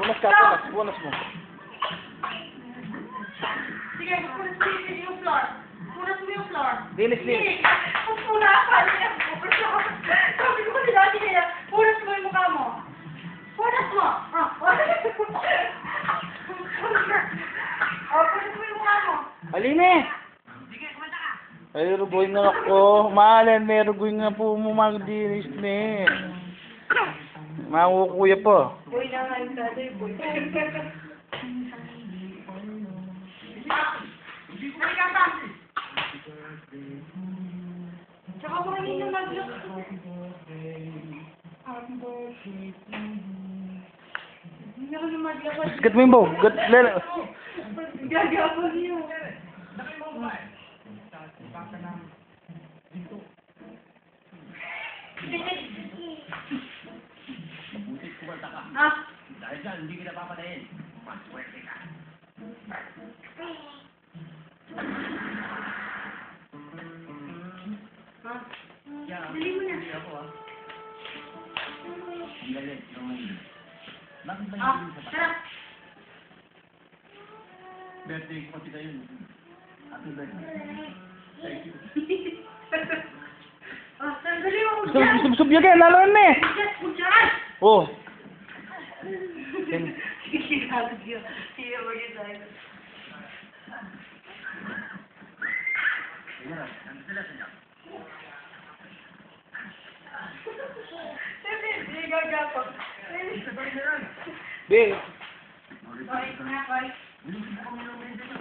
Punas ka, punas mo. Sige, punas mo yung floor. Punas mo yung floor. Linis. Punasan niya. Sabi ko si Daddy kaya, punas mo yung mukha mo. Punas mo. Punas mo yung mukha mo. Aline! Ay, rugoy na ako. Mahalan, may rugoy nga po mo magdinis na eh. Makukuya po. Boy na nga yung Daddy, boy. Halika pa. Tsaka ko rin yung mag-look. Hindi ako yung mag-look. Gat mo yung bow. Gagapon niyo. Ah? Dahil dyan, hindi kita papatayin. Maswerte ka. Ah? Dali mo na. Hindi ako Ang galit naman. Bakit ba Ah, yung sa tara. birthday ko kasi kayo? Happy birthday. Thank you. Ah, sandali mo dyan. Subyagan, lalo na eh. Yes, mo dyan. Oh. Sigurado siya. Siya mag-isay. Ano sila sila? Hindi gagapon. Be. Bye, na, bye. Hindi ko kami ng medyo sa